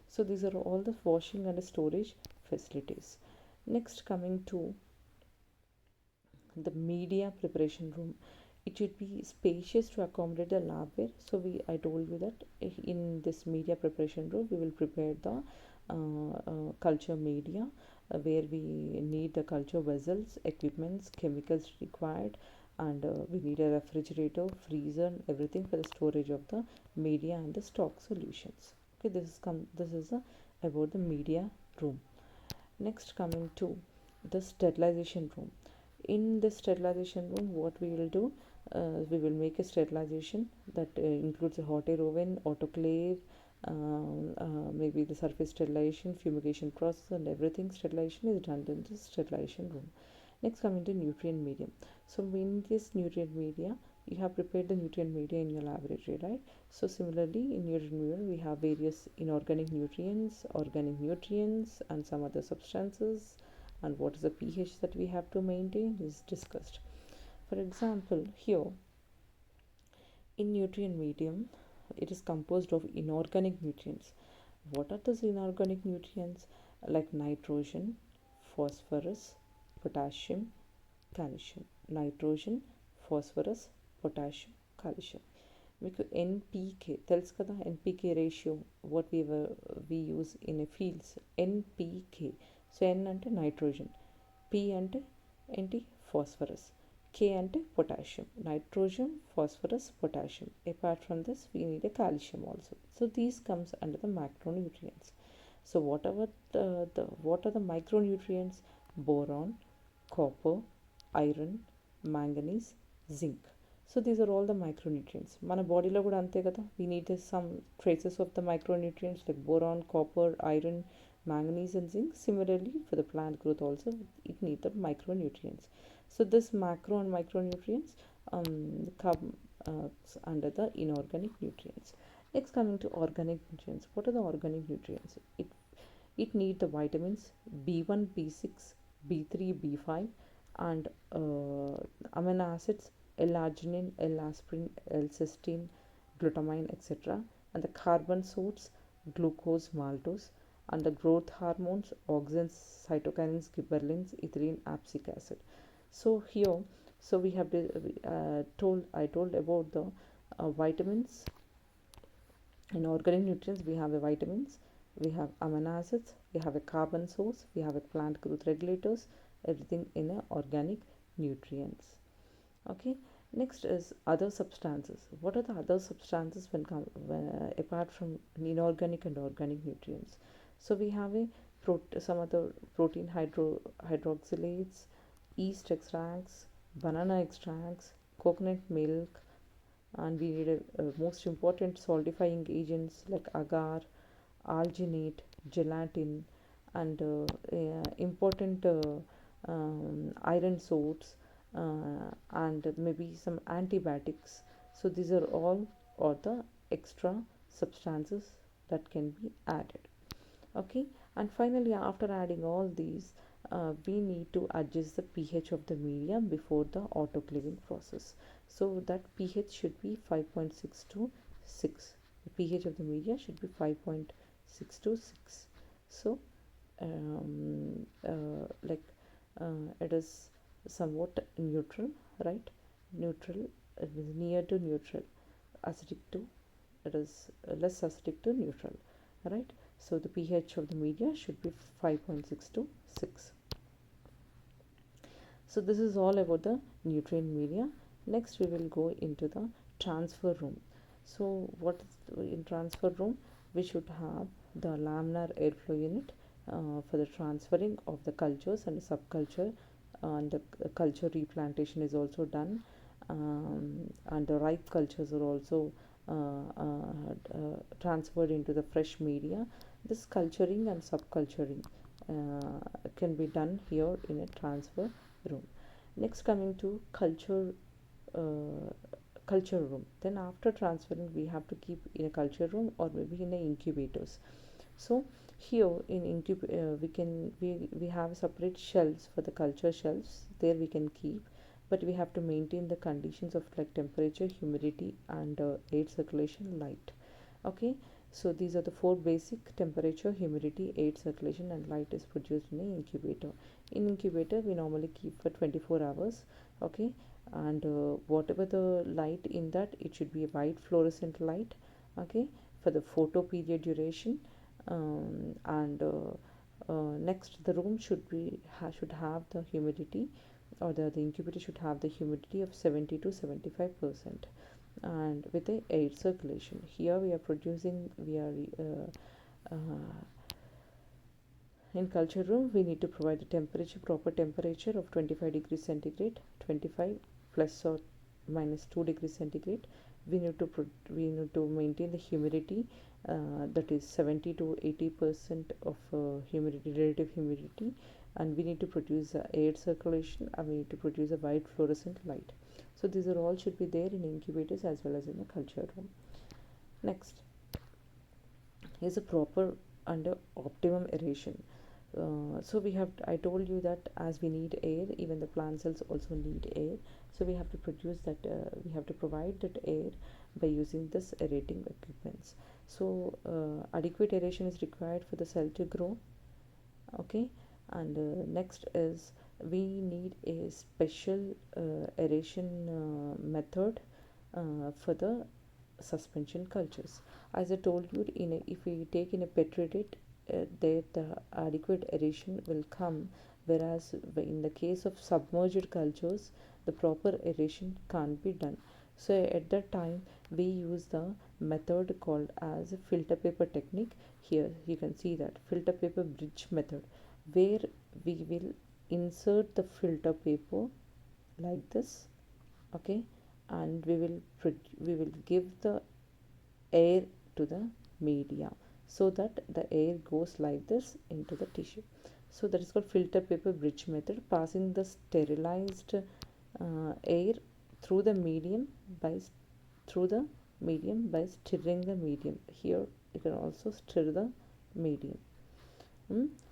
So these are all the washing and storage facilities. Next, coming to the media preparation room, it should be spacious to accommodate the labware. So I told you that in this media preparation room we will prepare the culture media, where we need the culture vessels, equipments, chemicals required, and we need a refrigerator, freezer, and everything for the storage of the media and the stock solutions. Okay, this is about the media room. Next, coming to the sterilization room. In the sterilization room, what we will do, we will make a sterilization that includes a hot air oven, autoclave, maybe the surface sterilization, fumigation process, and everything sterilization is done in the sterilization room. Next, coming to nutrient medium. So in this nutrient media, you have prepared the nutrient media in your laboratory, right? So similarly, in nutrient media we have various inorganic nutrients, organic nutrients, and some other substances, and what is the pH that we have to maintain is discussed. For example, here in nutrient medium, it is composed of inorganic nutrients. What are those inorganic nutrients? Like nitrogen, phosphorus, potassium, calcium. Nitrogen, phosphorus, potassium, calcium. మీకు NPK తెలుసు కదా, NPK ratio what we use in a fields. NPK. So N అంటే nitrogen, P అంటే ఏంటి phosphorus, K అంటే potassium. Nitrogen, phosphorus, potassium. Apart from this we need a calcium also. So these comes under the micronutrients. So what are the micronutrients? Boron, copper, iron, manganese, zinc. So these are all the micronutrients. మన బాడీలో కూడా అంతే కదా, we need some traces of the micronutrients like boron, copper, iron, manganese and zinc. Similarly for the plant growth also it needs the micronutrients. So this macro and micronutrients come under the inorganic nutrients. Next, coming to organic nutrients. What are the organic nutrients? It need the vitamins B1, B6, B3, B5, and amino acids L-arginine, L-aspirin, L-cysteine, glutamine, etc., and the carbon source glucose, maltose, and the growth hormones auxins, cytokinins, gibberellins, ethylene, abscisic acid. So here, so we have I told about the vitamins. In organic nutrients we have a vitamins, we have amino acids, we have a carbon source, we have a plant growth regulators, everything in a organic nutrients. Okay, Next is other substances. What are the other substances apart from inorganic and organic nutrients? So we have some other protein hydroxylates, yeast extracts, banana extracts, coconut milk, and we need most important solidifying agents like agar, alginate, gelatin, and important iron salts, and maybe some antibiotics. So these are all or the extra substances that can be added. Okay, and finally, after adding all these, we need to adjust the pH of the media before the autoclaving process. So that pH should be 5.6 to 6. The pH of the media should be 5.6 to 6. So like it is somewhat neutral, right? Neutral, it is near to neutral, acidic to, it is less acidic to neutral, right? So the pH of the media should be 5.6 to 6. So this is all about the nutrient media. Next we will go into the transfer room. So what is in transfer room? We should have the laminar airflow unit for the transferring of the cultures and the subculture, and the culture replantation is also done, and the ripe cultures are also transferred into the fresh media. This culturing and subculturing can be done here in a transfer room. Next, coming to uh, culture room. Then after transferring, we have to keep in a culture room or maybe in a incubators. So here in we have separate shelves for the culture shelves. There we can keep, but we have to maintain the conditions of like temperature, humidity, and air circulation, light. Okay, so these are the four basic: temperature, humidity, air circulation, and light is produced in an incubator. In incubator, we normally keep for 24 hours. Okay, and whatever the light in that, it should be a white fluorescent light. Okay, for the photo period duration, and next the room should have the humidity, or the incubator should have the humidity of 70 to 75%, and with the air circulation. Here we are in culture room, we need to provide the proper temperature of 25 degrees centigrade, 25 plus or minus 2 degrees centigrade. We need to maintain the humidity, that is 70 to 80% of humidity, relative humidity, and we need to produce air circulation, and we need to produce a white fluorescent light. So these are all should be there in incubators as well as in the culture room. Next is a proper and optimum aeration. So I told you that as we need air, even the plant cells also need air. So we have to we have to provide that air by using this aerating equipments. So adequate aeration is required for the cell to grow. Okay, and next is we need a special aeration method for the suspension cultures. As I told you, if we take in a petri dish, there the adequate aeration will come, whereas in the case of submerged cultures, the proper aeration can't be done. So at that time, we use the method called as filter paper technique. Here you can see that filter paper bridge method, where we will insert the filter paper like this. Okay, and we will give the air to the media, so that the air goes like this into the tissue. So that is called filter paper bridge method, passing the sterilized air through the medium by stirring the medium. Here you can also stir the medium.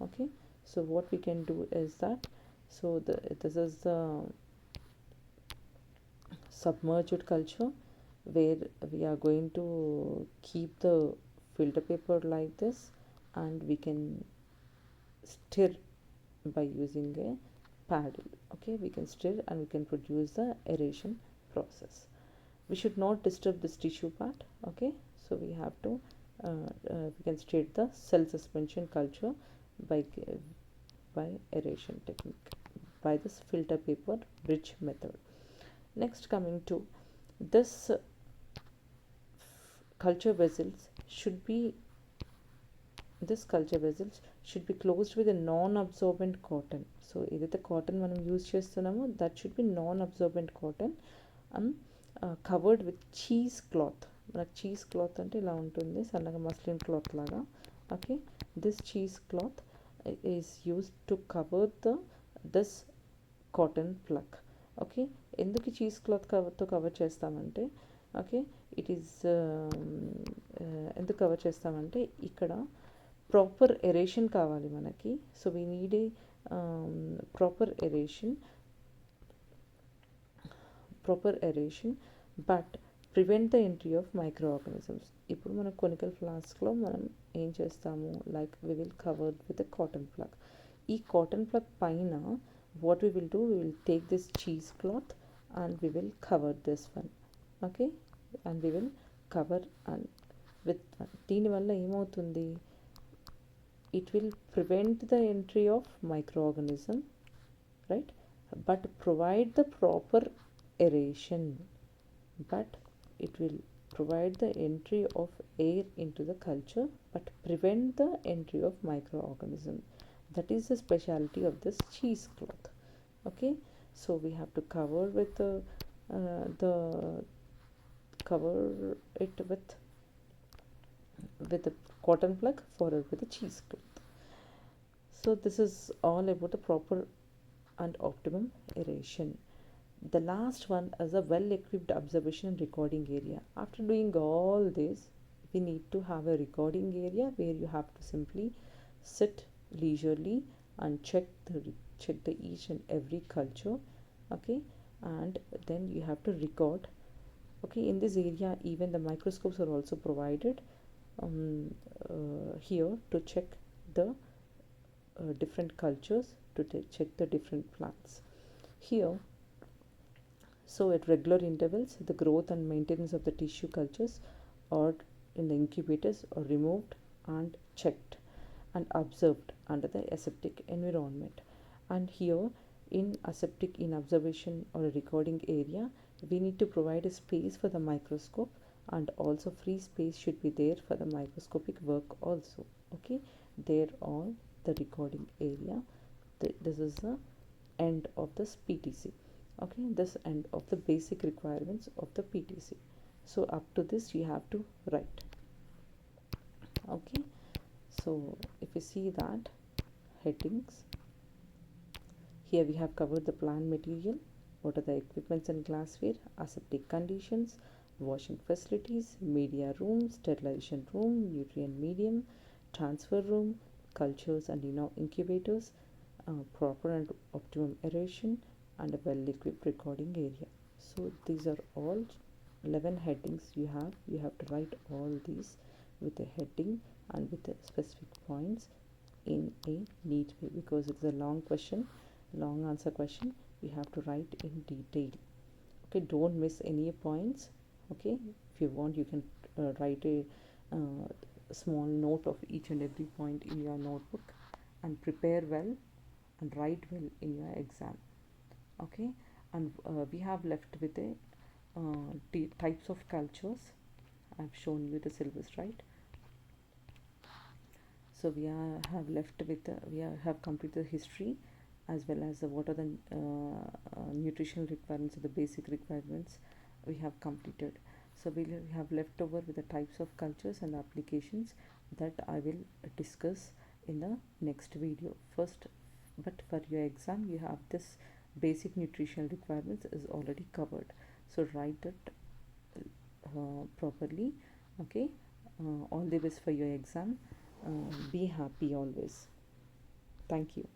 Okay, so what we can do is that, this is the submerged culture, where we are going to keep the filter paper like this, and we can stir by using a paddle. Okay, we can stir and we can produce the aeration process. We should not disturb this tissue part. Okay, so we have to we can state the cell suspension culture by by aeration technique, by this filter paper bridge method. Next, coming to this culture vessels should be this culture vessels should be closed with a non-absorbent cotton. So ఏదైతే cotton మనం use చేస్తున్నామో that should be non absorbent cotton and covered with cheese cloth. మనకు cheese cloth అంటే ఇలా ఉంటుంది, సన్నగా muslin cloth లాగా. Okay, this cheese cloth is used to cover this cotton plug. Okay, ఎందుకు చీజ్ క్లాత్ కవర్తో కవర్ చేస్తామంటే, okay, it is ఎందుకు cover చేస్తామంటే ఇక్కడ ప్రాపర్ ఎరేషన్ కావాలి మనకి. So we need a proper aeration but prevent the entry of micro organisms. ఇప్పుడు మన conical ఫ్లాస్క్లో మనం ఏం చేస్తాము, like we will cover with a cotton plug. ఈ కాటన్ ప్లగ్ పైన what we will do, we will take this cheese cloth and we will cover this one. Okay, and we will cover and with one. దీనివల్ల ఏమవుతుంది, it will prevent the entry of microorganism, right, but provide the proper aeration. But it will provide the entry of air into the culture but prevent the entry of microorganism. That is the specialty of this cheesecloth. Okay, so we have to cover with the cover it with the cotton plug followed with the cheesecloth. So this is all about the proper and optimum aeration. The last one is a well equipped observation and recording area. After doing all this, we need to have a recording area where you have to simply sit leisurely and check the each and every culture. Okay, and then you have to record. Okay, in this area even the microscopes are also provided here to check the different cultures, to check the different plants here. So at regular intervals the growth and maintenance of the tissue cultures or in the incubators are removed and checked and observed under the aseptic environment. And here in aseptic, in observation or a recording area, we need to provide a space for the microscope, and also free space should be there for the microscopic work also. Okay, there all the recording area. This is the end of this PTC. Okay, this end of the basic requirements of the PTC. So up to this you have to write. Okay, so if you see that headings, here we have covered the plant material, what are the equipments and glassware, aseptic conditions, washing facilities, media room, sterilization room, nutrient medium, transfer room, cultures and incubators, proper and optimum aeration, and a well equipped recording area. So these are all 11 headings you have. You have to write all these with a heading and with the specific points in a neat way, because it's a long question, long answer question. You have to write in detail. Okay, don't miss any points. Okay, if you want you can write a small note of each and every point in your notebook and prepare well and write well in your exam. Okay, and we have left with a types of cultures. I've shown you the syllabus, right? So we have left with have completed the history as well as what are the nutritional requirements or the basic requirements we have completed. So we have left over with the types of cultures and applications that I will discuss in the next video first. But for your exam you have this basic nutritional requirements is already covered, so write it properly. Okay, all the best for your exam. Be happy always. Thank you.